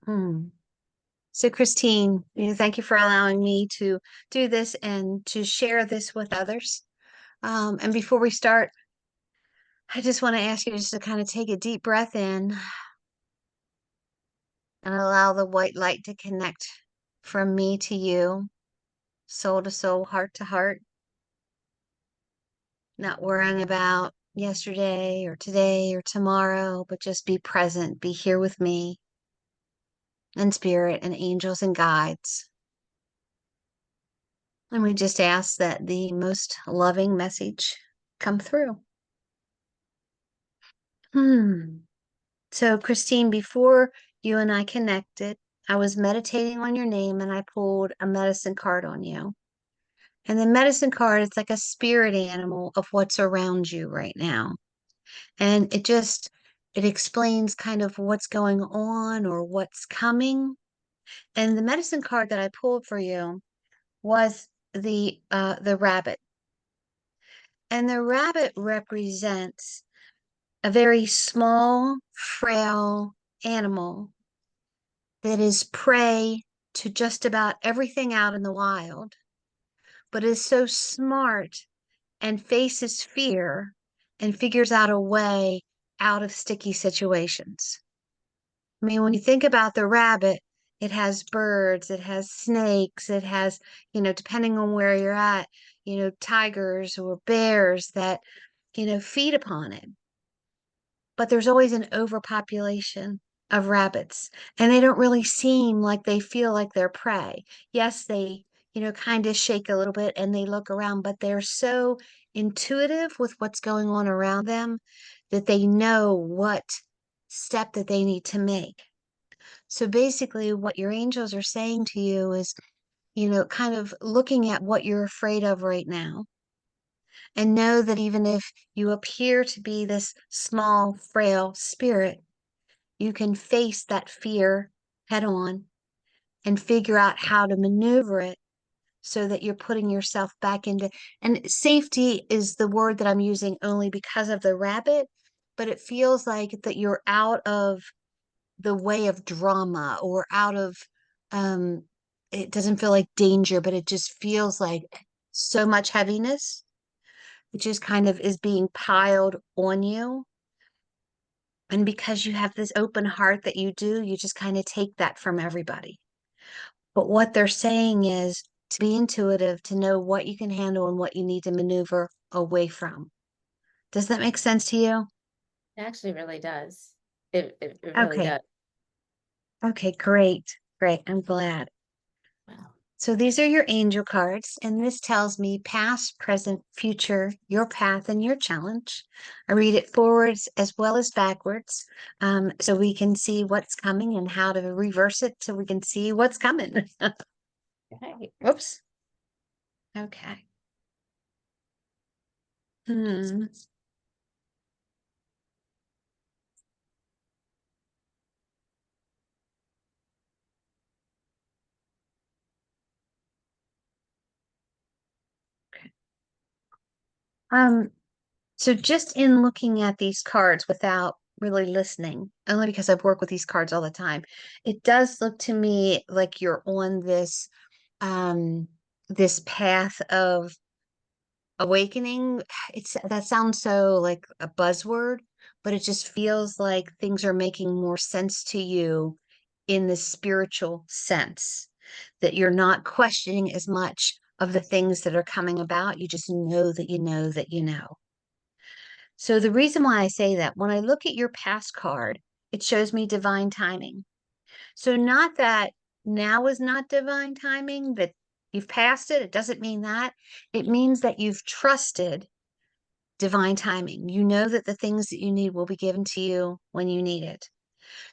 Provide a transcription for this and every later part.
Hmm. So, Christine, thank you for allowing me to do this and to share this with others. And before we start, I just want to ask you just to kind of take a deep breath in and allow the white light to connect from me to you, soul to soul, heart to heart, not worrying about yesterday or today or tomorrow, but just be present, be here with me and spirit and angels and guides. And we just ask that the most loving message come through. Hmm. So, Christine, before you and I connected, I was meditating on your name and I pulled a medicine card on you. And the medicine card, it's like a spirit animal of what's around you right now. And it explains kind of what's going on or what's coming. And the medicine card that I pulled for you was the rabbit. And the rabbit represents a very small, frail animal that is prey to just about everything out in the wild, but is so smart and faces fear and figures out a way out of sticky situations. I mean, when you think about the rabbit, it has birds, it has snakes, it has, depending on where you're at, tigers or bears that, feed upon it. But there's always an overpopulation of rabbits, and they don't really seem like they feel like they're prey. Yes, they, kind of shake a little bit and they look around, but they're so intuitive with what's going on around them that they know what step that they need to make. So basically, what your angels are saying to you is, kind of looking at what you're afraid of right now and know that even if you appear to be this small, frail spirit, you can face that fear head on and figure out how to maneuver it so that you're putting yourself back into. And safety is the word that I'm using only because of the rabbit, but it feels like that you're out of the way of drama or out of, um, it doesn't feel like danger, but it just feels like so much heaviness. It just kind of is being piled on you. And because you have this open heart that you do, you just kind of take that from everybody. But what they're saying is to be intuitive, to know what you can handle and what you need to maneuver away from. Does that make sense to you? It actually really does. It really Okay. does. Okay, great. Great. I'm glad. Wow. So these are your angel cards, and this tells me past, present, future, your path, and your challenge. I read it forwards as well as backwards, so we can see what's coming and how to reverse it so we can see what's coming. Okay. Whoops. Okay. Hmm. Um, so just in looking at these cards without really listening, only because I've worked with these cards all the time, it does look to me like you're on um this path of awakening. It's that sounds so like a buzzword, but it just feels like things are making more sense to you in the spiritual sense, that you're not questioning as much of the things that are coming about. You just know that you know that you know. So the reason why I say that, when I look at your past card, it shows me divine timing. So not that now is not divine timing, that you've passed it. It doesn't mean that. It means that you've trusted divine timing. You know that the things that you need will be given to you when you need it.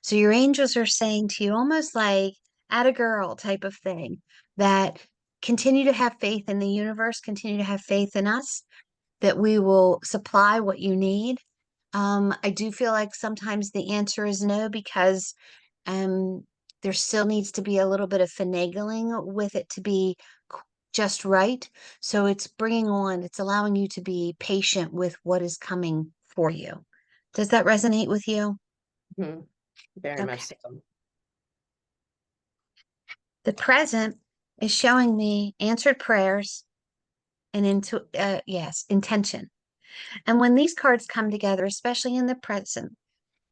So your angels are saying to you, almost like at a girl type of thing, that continue to have faith in the universe, continue to have faith in us, that we will supply what you need. I do feel like sometimes the answer is no, because um, there still needs to be a little bit of finagling with it to be just right. So it's allowing you to be patient with what is coming for you. Does that resonate with you? Mhm. Very much Okay. so. The present is showing me answered prayers and intention. And when these cards come together, especially in the present,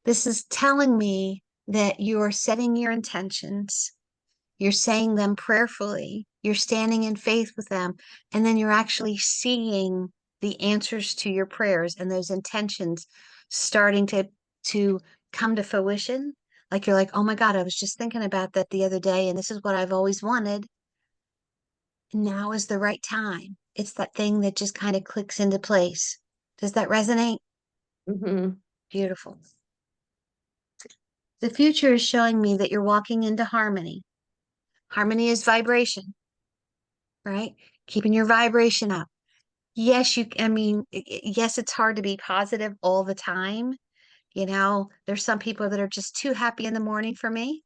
this is telling me that you're setting your intentions, you're saying them prayerfully, you're standing in faith with them, and then you're actually seeing the answers to your prayers and those intentions starting to come to fruition. Like you're like, oh my God, I was just thinking about that the other day, and this is what I've always wanted. Now is the right time. It's that thing that just kind of clicks into place. Does that resonate? Hmm. Beautiful. The future is showing me that you're walking into harmony. Harmony is vibration, right? Keeping your vibration up. Yes, yes, it's hard to be positive all the time. There's some people that are just too happy in the morning for me,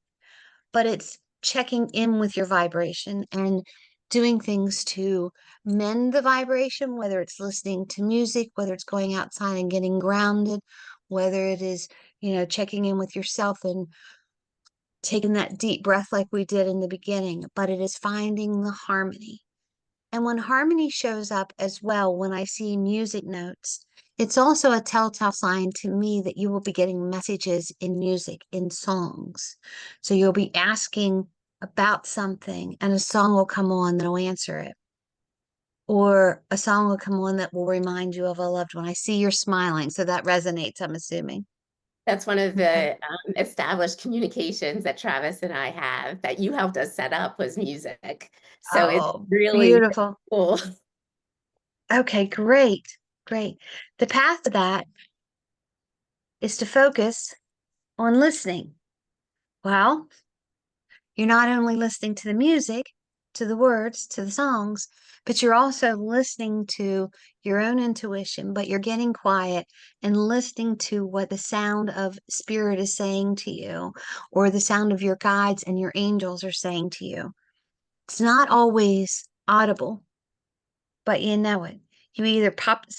but it's checking in with your vibration and doing things to mend the vibration, whether it's listening to music, whether it's going outside and getting grounded, whether it is, checking in with yourself and taking that deep breath like we did in the beginning, but it is finding the harmony. And when harmony shows up as well, when I see music notes, it's also a telltale sign to me that you will be getting messages in music, in songs. So you'll be asking about something, and a song will come on that'll answer it. Or a song will come on that will remind you of a loved one. I see you're smiling, so that resonates, I'm assuming. That's one of Okay. the established communications that Travis and I have that you helped us set up was music. So it's Oh, really beautiful. cool. Okay, great. Great. The path to that is to focus on listening. Well, you're not only listening to the music, to the words, to the songs, but you're also listening to your own intuition, but you're getting quiet and listening to what the sound of spirit is saying to you, or the sound of your guides and your angels are saying to you. It's not always audible, but you know it. You either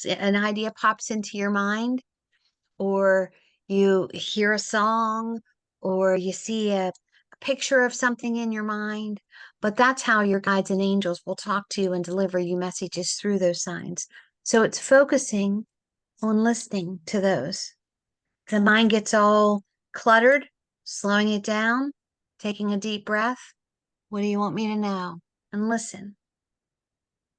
an idea pops into your mind, or you hear a song, or you see a picture of something in your mind. But that's how your guides and angels will talk to you and deliver you messages through those signs. So it's focusing on listening to those. The mind gets all cluttered, slowing it down, taking a deep breath. What do you want me to know? And listen,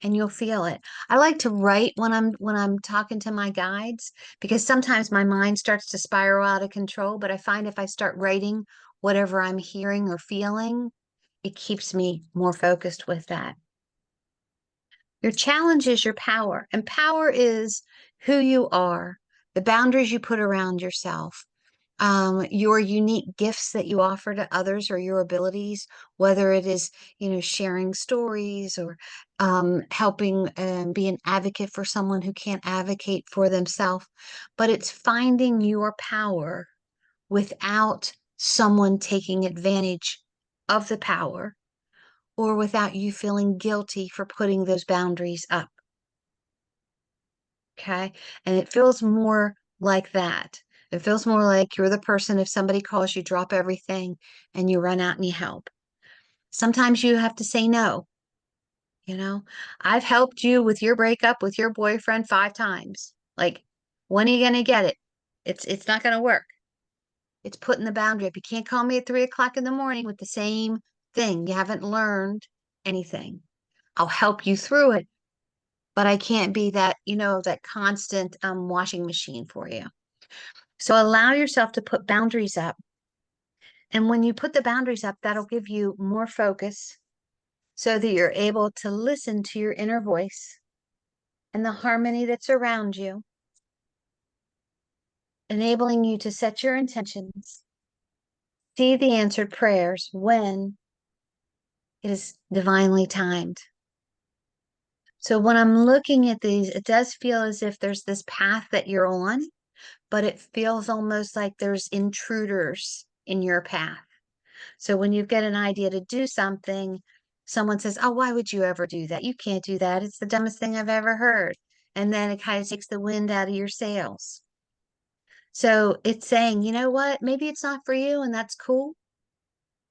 and you'll feel it. I like to write when I'm talking to my guides, because sometimes my mind starts to spiral out of control, but I find if I start writing whatever I'm hearing or feeling, it keeps me more focused with that. Your challenge is your power, and power is who you are, the boundaries you put around yourself, your unique gifts that you offer to others, or your abilities, whether it is, sharing stories, or helping be an advocate for someone who can't advocate for themselves. But it's finding your power without someone taking advantage of the power, or without you feeling guilty for putting those boundaries up. Okay. And it feels more like that. It feels more like you're the person, if somebody calls you, drop everything and you run out and you help. Sometimes you have to say no. You know, I've helped you with your breakup with your boyfriend 5 times. Like, when are you going to get it? It's not going to work. It's putting the boundary up. You can't call me at 3 o'clock in the morning with the same thing. You haven't learned anything. I'll help you through it, but I can't be that, that constant washing machine for you. So allow yourself to put boundaries up. And when you put the boundaries up, that'll give you more focus so that you're able to listen to your inner voice and the harmony that's around you, enabling you to set your intentions, see the answered prayers when it is divinely timed. So when I'm looking at these, it does feel as if there's this path that you're on, but it feels almost like there's intruders in your path. So when you get an idea to do something, someone says, oh, why would you ever do that? You can't do that. It's the dumbest thing I've ever heard. And then it kind of takes the wind out of your sails. So it's saying, you know what? Maybe it's not for you, and that's cool.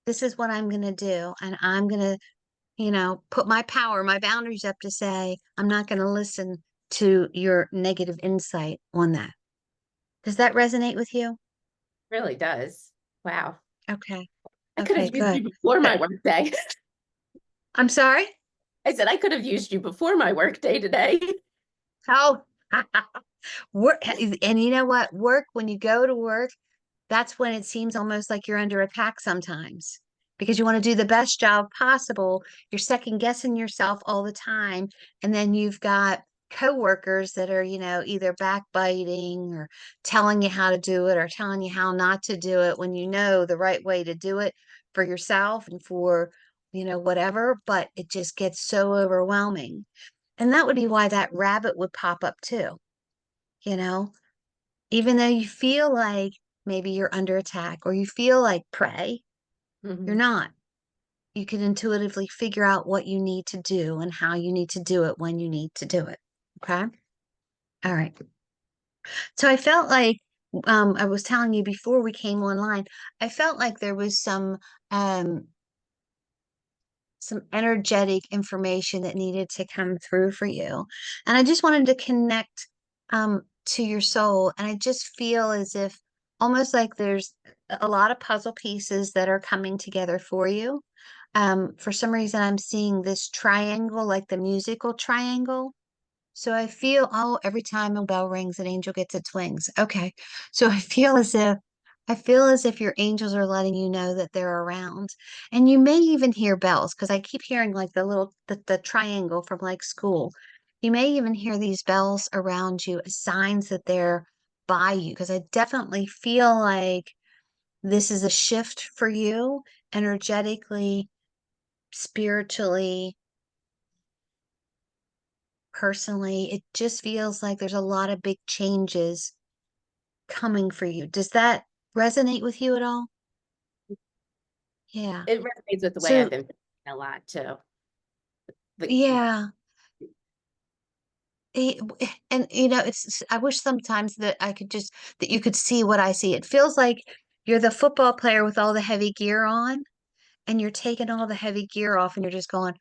this is what I'm going to do. And I'm going to, you know, put my power, my boundaries up to say, I'm not going to listen to your negative insight on that. Does that resonate with you? Really does. Wow. Okay. I could Okay, have used good. you before Good. my workday. I'm sorry? I said I could have used you before my workday today. Oh, work. And you know what? Work, when you go to work, that's when it seems almost like you're under attack sometimes because you want to do the best job possible. You're second guessing yourself all the time. And then you've got coworkers that are, you know, either backbiting or telling you how to do it or telling you how not to do it when you know the right way to do it for yourself and for, you know, whatever. But it just gets so overwhelming. And that would be why that rabbit would pop up too, you know? Even though you feel like maybe you're under attack or you feel like prey, you're Mhm. not. You can intuitively figure out what you need to do and how you need to do it when you need to do it. Okay. All right. So I felt like, I was telling you before we came online, I felt like there was um, some energetic information that needed to come through for you. And I just wanted to connect to your soul. And I just feel as if almost like there's a lot of puzzle pieces that are coming together for you. For some reason, I'm seeing this triangle, like the musical triangle. So I feel, oh, every time a bell rings, an angel gets its wings. Okay. So I feel as if your angels are letting you know that they're around. And you may even hear bells because I keep hearing like the triangle from like school. You may even hear these bells around you as signs that they're by you because I definitely feel like this is a shift for you energetically, spiritually, personally. It just feels like there's a lot of big changes coming for you. Does that resonate with you at all? Yeah. It resonates with the way I've So, been feeling a lot too. The, yeah. And you know, I wish sometimes that I could just that you could see what I see. It feels like you're the football player with all the heavy gear on and you're taking all the heavy gear off and you're just going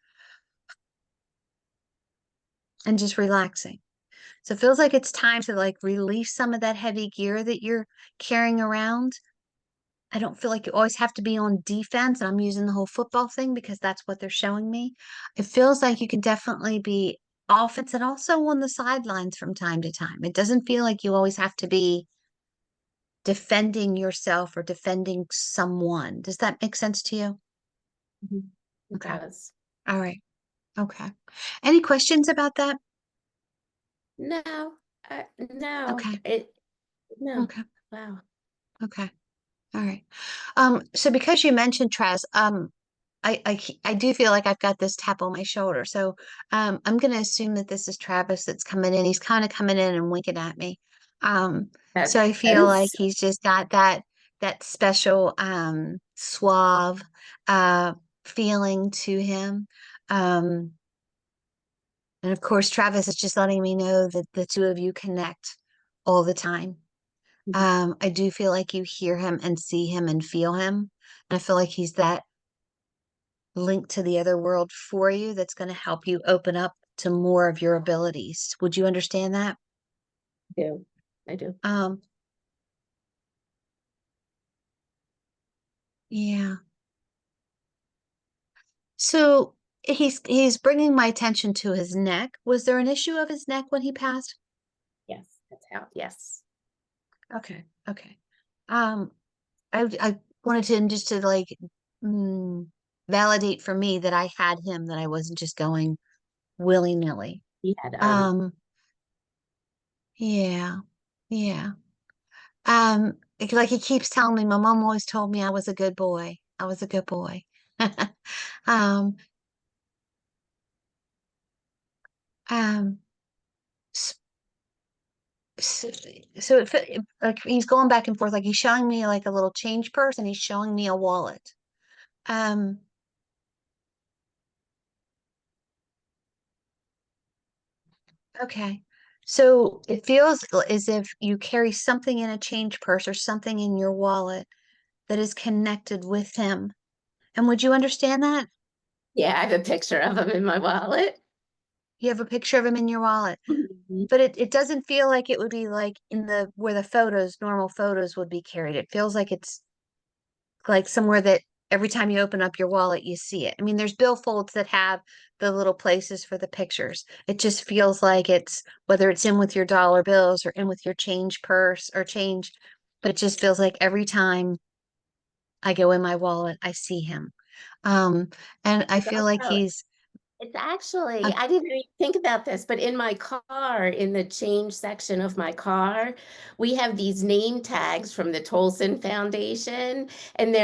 and just relaxing. So it feels like it's time to like release some of that heavy gear that you're carrying around. I don't feel like you always have to be on defense. I'm using the whole football thing because that's what they're showing me. It feels like you can definitely be offense and also on the sidelines from time to time. It doesn't feel like you always have to be defending yourself or defending someone. Does that make sense to you? Mhm. It Okay. does. All right. Okay. Any questions about that? No, no, Okay. no. Okay. Wow. Okay. All right. So because you mentioned Trez, I do feel like I've got this tap on my shoulder. So I'm gonna assume that this is Travis that's coming in. He's kind of coming in and winking at me. Um, so I That feel like is, he's just got that special suave feeling to him. Um, and of course, Travis is just letting me know that the two of you connect all the time. Mhm. I do feel like you hear him and see him and feel him. And I feel like he's that link to the other world for you that's going to help you open up to more of your abilities. Would you understand that? I do. I do. Um, yeah. So he's bringing my attention to his neck. Was there an issue of his neck when he passed? Yes, that's how, yes. Okay. Okay. Um, I wanted to just to like mm, validate for me that I had him, that I wasn't just going willy-nilly. He had, Um, yeah. Yeah. Like he keeps telling me, my mom always told me I was a good boy. I was a good boy. Um, um, s- so like he's going back and forth, like he's showing me like a little change purse and he's showing me a wallet. Um, okay. So it feels as if you carry something in a change purse or something in your wallet that is connected with him. And would you understand that? Yeah, I have a picture of him in my wallet. You have a picture of him in your wallet, Mhm. but it doesn't feel like it would be like in the where the photos, normal photos would be carried. It feels like it's like somewhere that every time you open up your wallet, you see it. I mean, there's billfolds that have the little places for the pictures. It just feels like it's whether it's in with your dollar bills or in with your change purse or change, but it just feels like every time I go in my wallet, I see him. Um, and I It's feel like also he's It's actually, uh, I didn't even think about this, but in my car, in the change section of my car, we have these name tags from the Tolson Foundation, and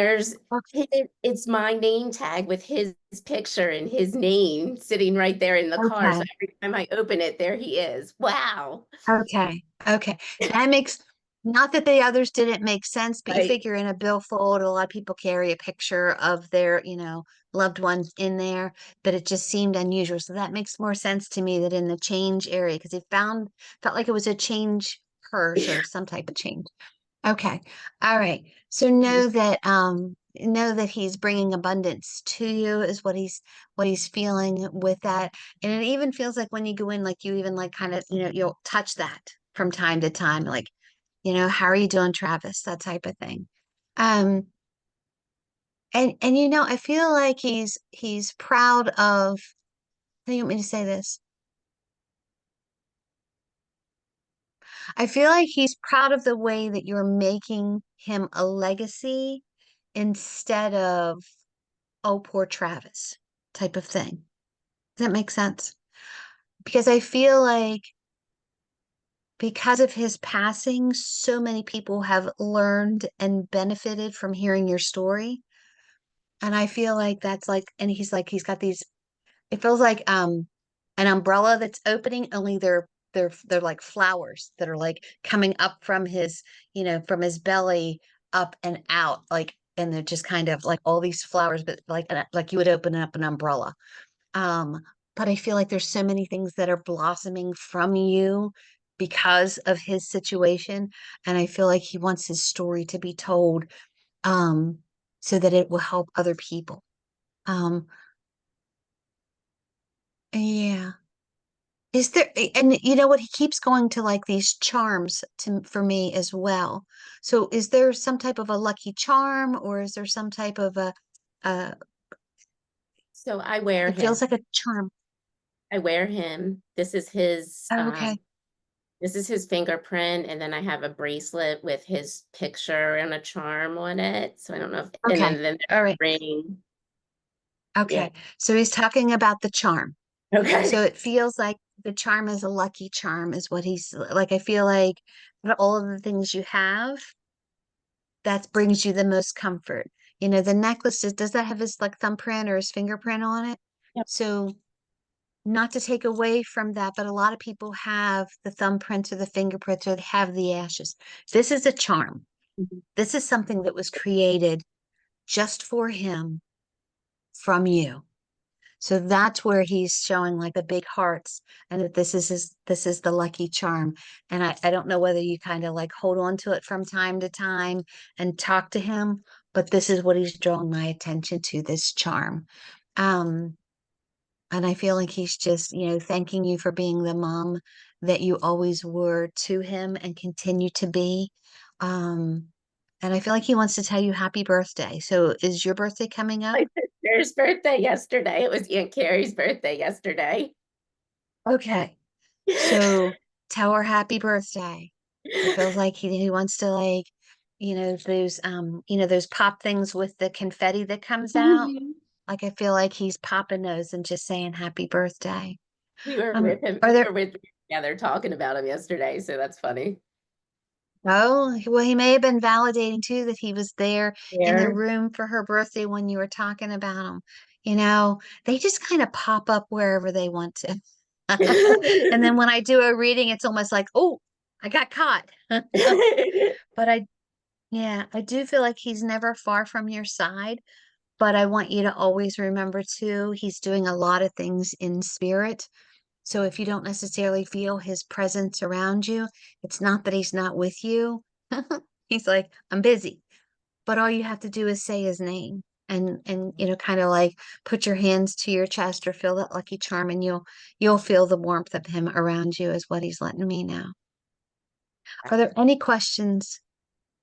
it's my name tag with his picture and his name sitting right there in the car. So okay. every time I open it, there he is. Wow. Okay. Okay. That makes not that the others didn't make sense, but you Right. figure in a billfold, a lot of people carry a picture of their, loved ones in there, but it just seemed unusual. So that makes more sense to me that in the change area, because it felt like it was a change purse or some type of change. Okay. All right. So know that he's bringing abundance to you is what he's feeling with that. And it even feels like when you go in, like you even like kind of, you'll touch that from time to time, like, how are you doing, Travis? That type of thing. Um, and I feel like he's proud of, how do you want me to say this? I feel like he's proud of the way that you're making him a legacy instead of, oh, poor Travis type of thing. Does that make sense? Because I feel like because of his passing, so many people have learned and benefited from hearing your story. And I feel like that's like, and he's got these, it feels like an umbrella that's opening, only they're like flowers that are like coming up from from his belly up and out, like, and they're just kind of like all these flowers, but like you would open up an umbrella. Um, but I feel like there's so many things that are blossoming from you because of his situation. And I feel like he wants his story to be told, um, so that it will help other people. Um, yeah. Is there, and you know what, he keeps going to like these charms for me as well. So is there some type of a lucky charm or is there some type of uh, So I wear it feels him. like a charm. I wear him. Oh, okay. This is his fingerprint, and then I have a bracelet with his picture and a charm on it. So I don't know if, and Okay. then there's All a right. ring. Yeah. Okay. So he's talking about the charm. So Okay. it feels like the charm is a lucky charm, is what he's like. I feel like out of all of the things you have, that brings you the most comfort. The necklace does that have his like thumbprint or his fingerprint on it? Yep. So not to take away from that, but a lot of people have the thumbprints or the fingerprints or they have the ashes. This is a charm. Mhm. This is something that was created just for him from you. So that's where he's showing like the big hearts and that this is the lucky charm. And I don't know whether you kind of like hold on to it from time to time and talk to him, but this is what he's drawing my attention to, this charm. Um, and I feel like he's just, thanking you for being the mom that you always were to him and continue to be. Um, and I feel like he wants to tell you happy birthday. So is your birthday coming up? My sister's birthday yesterday. It was Aunt Carrie's birthday yesterday. Okay. So tell her happy birthday. It feels like he wants to like, those pop things with the confetti that comes out. Mhm. Like I feel like he's popping those and just saying happy birthday. We were with him, Are we there were with together talking about him yesterday, so that's funny. well, he may have been validating too that he was there in the There. room for her birthday when you were talking about him. They just kind of pop up wherever they want to. And then when I do a reading, it's almost like, oh, I got caught. But yeah, I do feel like he's never far from your side. But I want you to always remember too, he's doing a lot of things in spirit. So if you don't necessarily feel his presence around you, it's not that he's not with you. He's like, I'm busy. But all you have to do is say his name. and you know, kind of like put your hands to your chest or feel that lucky charm, and you'll feel the warmth of him around you is what he's letting me know. Are there any questions?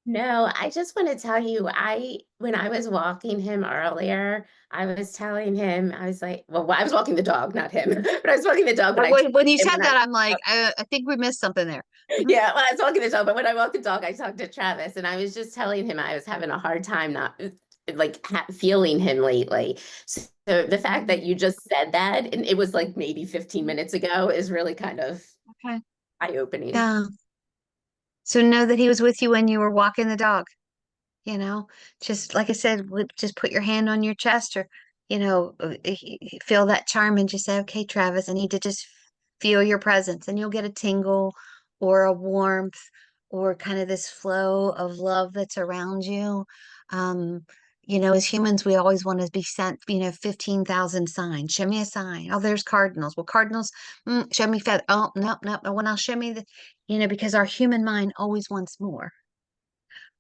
No, I just want to tell you, when I was walking him earlier, I was telling him, I was like, well, I was walking the dog, not him, but I was walking the dog, but I told When you him said that, I'm like, I think we missed something there. Mhm. yeah, well, I was walking the dog, but when I walked the dog, I talked to Travis, and I was just telling him I was having a hard time not like feeling him lately. So the fact that you just said that, and it was like maybe 15 minutes ago, is really kind of Okay. eye-opening. Yeah. So know that he was with you when you were walking the dog, you know, just like I said, just put your hand on your chest or, you know, feel that charm and just say, okay, Travis, I need to just feel your presence, and you'll get a tingle or a warmth or kind of this flow of love that's around you. Um, you know, as humans, we always want to be sent, you know, 15,000 signs. Show me a sign. Oh, there's cardinals. Well, cardinals, show me feather. Oh, no, no, no. When I'll show me the, you know, because our human mind always wants more.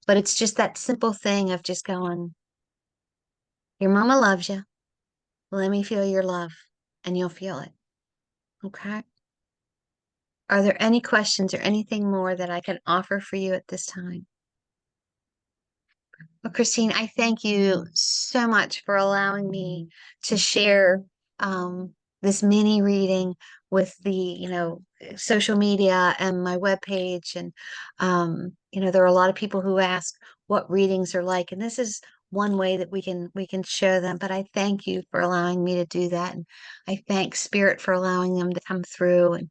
But it's just that simple thing of just going, your mama loves you. Let me feel your love, and you'll feel it. Okay. Are there any questions or anything more that I can offer for you at this time? Well, Christine, I thank you so much for allowing me to share this mini reading with the, you know, social media and my webpage. And, you know, there are a lot of people who ask what readings are like, and this is one way that we can show them. But I thank you for allowing me to do that. And I thank Spirit for allowing them to come through. And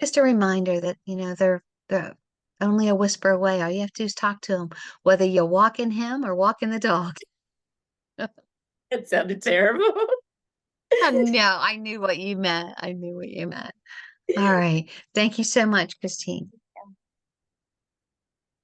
just a reminder that, you know, they're only a whisper away. All you have to do is talk to them, whether you're walking him or walking the dog. It sounded terrible. No, I knew what you meant. I knew what you meant. All right. Thank you so much, Christine.